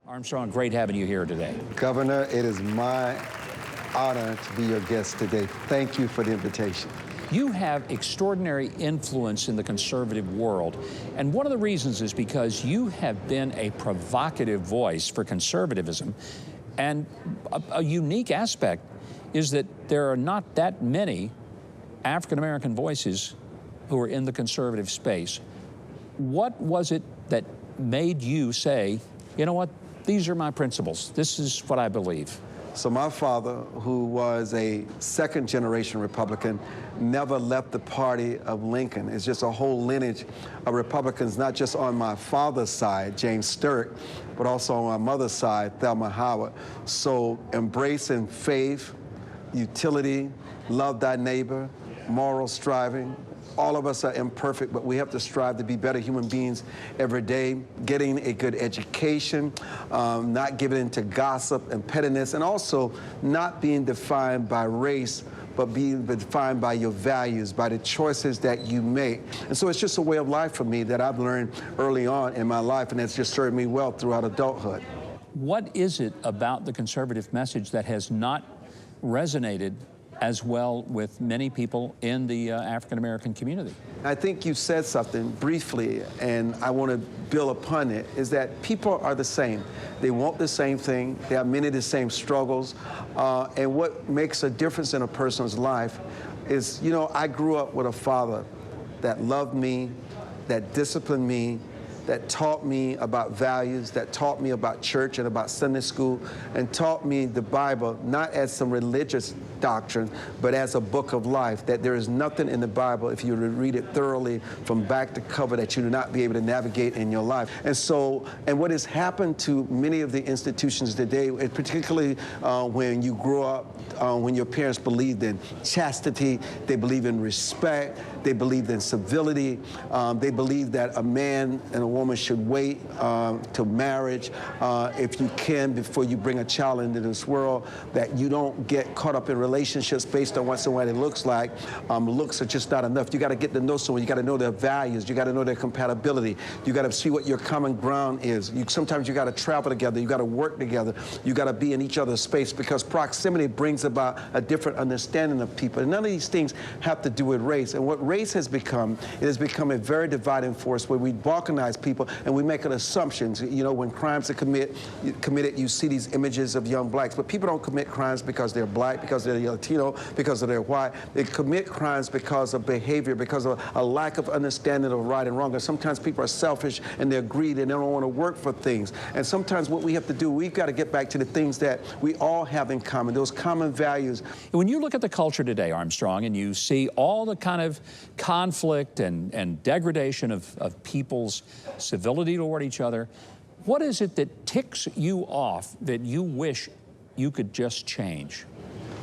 Armstrong, great having you here today. Governor, it is my honor to be your guest today. Thank you for the invitation. You have extraordinary influence in the conservative world, and one of the reasons is because you have been a provocative voice for conservatism, and a unique aspect is that there are not that many African-American voices who are in the conservative space. What was it that made you say, you know what, these are my principles, this is what I believe? So my father, who was a second-generation Republican, never left the party of Lincoln. It's just a whole lineage of Republicans, not just on my father's side, James Stewart, but also on my mother's side, Thelma Howard. So embracing faith, utility, love thy neighbor, moral striving. All of us are imperfect, but we have to strive to be better human beings every day, getting a good education, not giving in to gossip and pettiness, and also not being defined by race, but being defined by your values, by the choices that you make. And so it's just a way of life for me that I've learned early on in my life, and it's just served me well throughout adulthood. What is it about the conservative message that has not resonated as well with many people in the African-American community? I think you said something briefly, and I want to build upon it, is that people are the same. They want the same thing. They have many of the same struggles. And what makes a difference in a person's life is, you know, I grew up with a father that loved me, that disciplined me, that taught me about values, that taught me about church and about Sunday school, and taught me the Bible not as some religious doctrine, but as a book of life, that there is nothing in the Bible, if you read it thoroughly from back to cover, that you do not be able to navigate in your life. And so, and what has happened to many of the institutions today, particularly when you grow up, when your parents believed in chastity, they believe in respect, they believed in civility, they believed that a man and a woman should wait till marriage, if you can, before you bring a child into this world, that you don't get caught up in relationships based on what somebody looks like. Looks are just not enough. You got to get to know someone. You got to know their values. You got to know their compatibility. You got to see what your common ground is. Sometimes you got to travel together. You got to work together. You got to be in each other's space, because proximity brings about a different understanding of people. And none of these things have to do with race. And what race has become, it has become a very dividing force where we balkanize people and we make assumptions. You know, when crimes are committed, you see these images of young blacks, but people don't commit crimes because they're black, because they're Latino, because of their white. They commit crimes because of behavior, because of a lack of understanding of right and wrong. And sometimes people are selfish and they're greedy and they don't want to work for things. And sometimes what we have to do, we've got to get back to the things that we all have in common, those common values. When you look at the culture today, Armstrong, and you see all the kind of conflict and degradation of people's civility toward each other, what is it that ticks you off that you wish you could just change?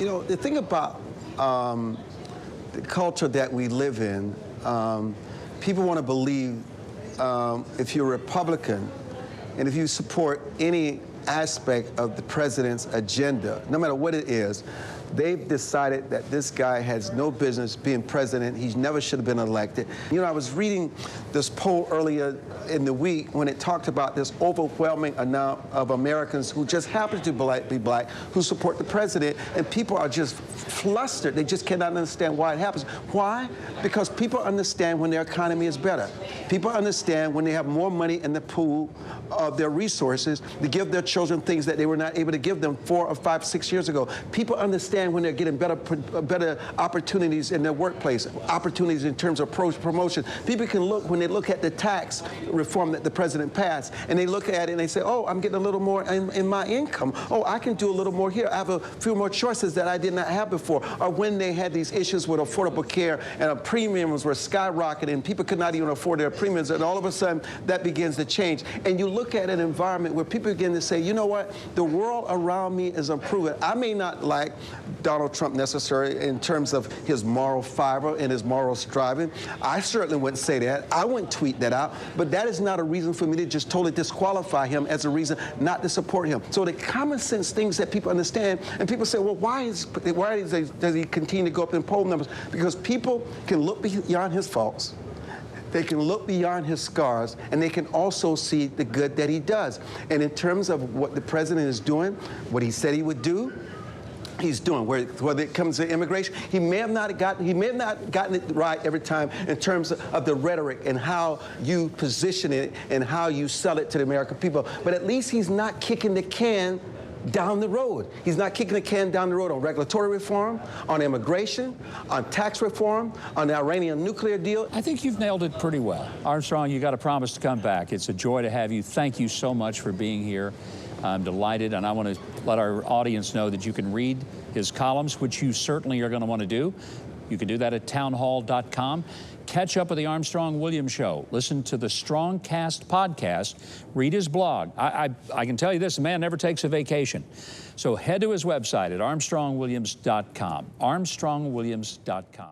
You know, the thing about the culture that we live in, people want to believe if you're a Republican and if you support any aspect of the president's agenda, no matter what it is, they've decided that this guy has no business being president. He never should have been elected. You know, I was reading this poll earlier in the week when it talked about this overwhelming amount of Americans who just happen to be black who support the president, and people are just flustered. They just cannot understand why it happens. Why? Because people understand when their economy is better. People understand when they have more money in the pool of their resources to give their children things that they were not able to give them 4 or 5, 6 years ago. People understand when they're getting better opportunities in their workplace, opportunities in terms of promotion. People can look, when they look at the tax reform that the president passed, and they look at it and they say, oh, I'm getting a little more in my income. Oh, I can do a little more here. I have a few more choices that I did not have before. Or when they had these issues with affordable care and premiums were skyrocketing and people could not even afford their premiums, and all of a sudden that begins to change. And you look at an environment where people begin to say, you know what, the world around me is improving. I may not like Donald Trump necessarily in terms of his moral fiber and his moral striving. I certainly wouldn't say that. I wouldn't tweet that out. But that is not a reason for me to just totally disqualify him as a reason not to support him. So the common sense things that people understand, and people say, well, why does he continue to go up in poll numbers? Because people can look beyond his faults. They can look beyond his scars, and they can also see the good that he does. And in terms of what the president is doing, what he said he would do, he's doing. Whether it comes to immigration, he may have not gotten it right every time in terms of the rhetoric and how you position it and how you sell it to the American people. But at least he's not kicking the can down the road. He's not kicking the can down the road on regulatory reform, on immigration, on tax reform, on the Iranian nuclear deal. I think you've nailed it pretty well. Armstrong, you got to promise to come back. It's a joy to have you. Thank you so much for being here. I'm delighted, and I want to let our audience know that you can read his columns, which you certainly are going to want to do. You can do that at townhall.com. Catch up with the Armstrong Williams Show. Listen to the Strongcast podcast. Read his blog. I can tell you this, the man never takes a vacation. So head to his website at armstrongwilliams.com, armstrongwilliams.com.